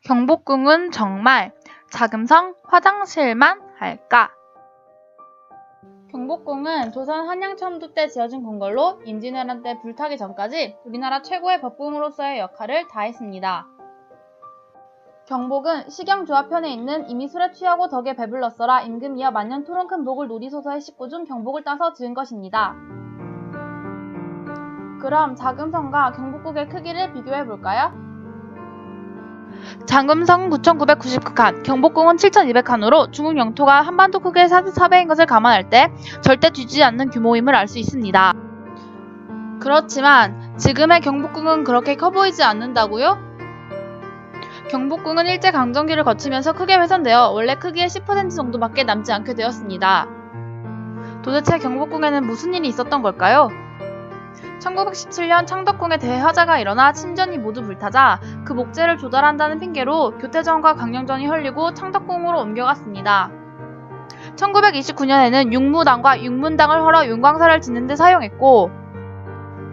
경복궁은 정말 자금성 화장실만 할까? 경복궁은 조선 한양천도 때 지어진 궁궐로 임진왜란 때 불타기 전까지 우리나라 최고의 법궁으로서의 역할을 다했습니다. 경복은 시경조합편에 있는 이미 술에 취하고 덕에 배불렀어라 임금이여 만년토록 큰 복을 누리소서의 식구 중 경복을 따서 지은 것입니다. 그럼 자금성과 경복궁의 크기를 비교해볼까요? 자금성은 9,999칸, 경복궁은 7,200칸으로 중국 영토가 한반도 크기의 4배인 것을 감안할 때 절대 뒤지지 않는 규모임을 알 수 있습니다. 그렇지만 지금의 경복궁은 그렇게 커 보이지 않는다고요? 경복궁은 일제강점기를 거치면서 크게 훼손되어 원래 크기의 10% 정도밖에 남지 않게 되었습니다. 도대체 경복궁에는 무슨 일이 있었던 걸까요? 1917년 창덕궁에 대화자가 일어나 침전이 모두 불타자 그 목재를 조달한다는 핑계로 교태전과 강령전이 헐리고 창덕궁으로 옮겨갔습니다. 1929년에는 육무당과 육문당을 헐어 윤광사를 짓는 데 사용했고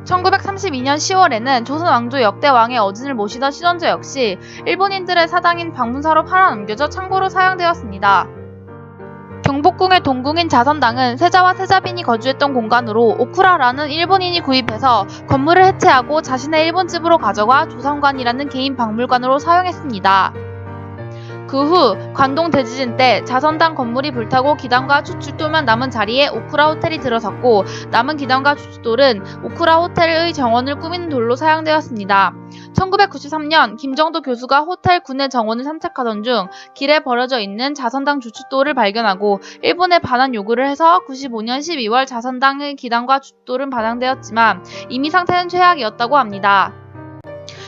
1932년 10월에는 조선 왕조 역대 왕의 어진을 모시던 시전저 역시 일본인들의 사당인 방문사로 팔아넘겨져 창고로 사용되었습니다. 경복궁의 동궁인 자선당은 세자와 세자빈이 거주했던 공간으로 오쿠라라는 일본인이 구입해서 건물을 해체하고 자신의 일본집으로 가져가 조선관이라는 개인 박물관으로 사용했습니다. 그 후 관동 대지진 때 자선당 건물이 불타고 기담과 추출돌만 남은 자리에 오쿠라 호텔이 들어섰고 남은 기담과 추출돌은 오쿠라 호텔의 정원을 꾸미는 돌로 사용되었습니다. 1993년 김정도 교수가 호텔 군내 정원을 산책하던 중 길에 버려져 있는 자선당 주춧돌을 발견하고 일본에 반환 요구를 해서 95년 12월 자선당의 기담과 주춧돌은 반환되었지만 이미 상태는 최악이었다고 합니다.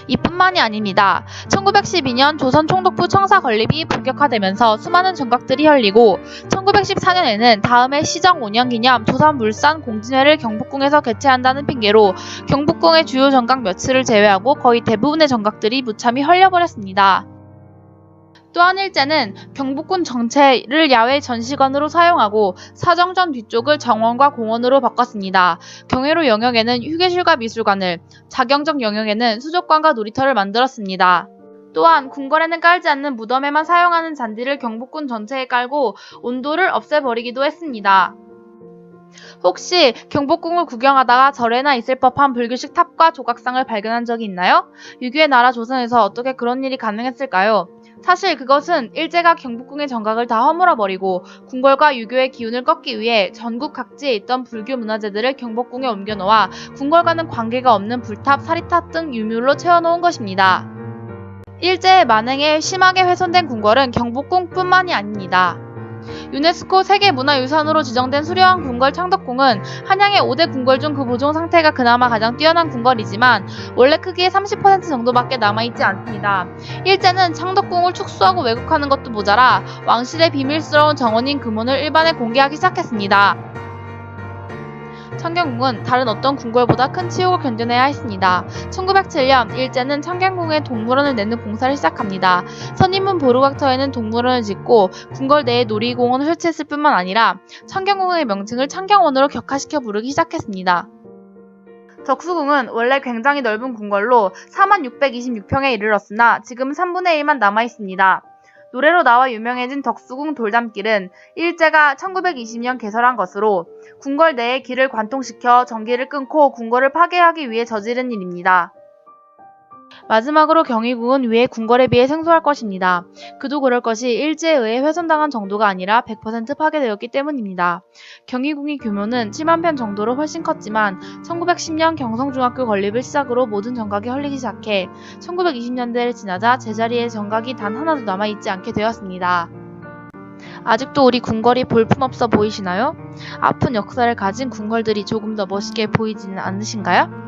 이뿐만이 아닙니다. 1912년 조선 총독부 청사 건립이 본격화되면서 수많은 정각들이 헐리고 1914년에는 다음해 시정 5년 기념 조선물산 공진회를 경복궁에서 개최한다는 핑계로 경복궁의 주요 정각 며칠을 제외하고 거의 대부분의 정각들이 무참히 헐려버렸습니다. 또한 일제는 경복궁 전체를 야외 전시관으로 사용하고 사정전 뒤쪽을 정원과 공원으로 바꿨습니다. 경회로 영역에는 휴게실과 미술관을, 자경적 영역에는 수족관과 놀이터를 만들었습니다. 또한 궁궐에는 깔지 않는 무덤에만 사용하는 잔디를 경복궁 전체에 깔고 온도를 없애버리기도 했습니다. 혹시 경복궁을 구경하다가 절에나 있을 법한 불교식 탑과 조각상을 발견한 적이 있나요? 유교의 나라 조선에서 어떻게 그런 일이 가능했을까요? 사실 그것은 일제가 경복궁의 정각을 다 허물어버리고 궁궐과 유교의 기운을 꺾기 위해 전국 각지에 있던 불교 문화재들을 경복궁에 옮겨놓아 궁궐과는 관계가 없는 불탑, 사리탑 등 유물로 채워놓은 것입니다. 일제의 만행에 심하게 훼손된 궁궐은 경복궁뿐만이 아닙니다. 유네스코 세계문화유산으로 지정된 수려한 궁궐 창덕궁은 한양의 5대 궁궐 중 그 보존 상태가 그나마 가장 뛰어난 궁궐이지만 원래 크기의 30% 정도밖에 남아있지 않습니다. 일제는 창덕궁을 축소하고 왜곡하는 것도 모자라 왕실의 비밀스러운 정원인 금원을 일반에 공개하기 시작했습니다. 창경궁은 다른 어떤 궁궐보다 큰 치욕을 견뎌내야 했습니다. 1907년 일제는 창경궁에 동물원을 내는 공사를 시작합니다. 선인문 보루각터에는 동물원을 짓고 궁궐 내에 놀이공원을 설치했을 뿐만 아니라 창경궁의 명칭을 창경원으로 격화시켜 부르기 시작했습니다. 덕수궁은 원래 굉장히 넓은 궁궐로 4626평에 이르렀으나 지금은 3분의 1만 남아있습니다. 노래로 나와 유명해진 덕수궁 돌담길은 일제가 1920년 개설한 것으로 궁궐 내에 길을 관통시켜 전기를 끊고 궁궐을 파괴하기 위해 저지른 일입니다. 마지막으로 경희궁은 위의 궁궐에 비해 생소할 것입니다. 그도 그럴 것이 일제에 의해 훼손당한 정도가 아니라 100% 파괴되었기 때문입니다. 경희궁의 규모는 7만 평 정도로 훨씬 컸지만 1910년 경성중학교 건립을 시작으로 모든 정각이 헐리기 시작해 1920년대를 지나자 제자리에 정각이 단 하나도 남아있지 않게 되었습니다. 아직도 우리 궁궐이 볼품없어 보이시나요? 아픈 역사를 가진 궁궐들이 조금 더 멋있게 보이지는 않으신가요?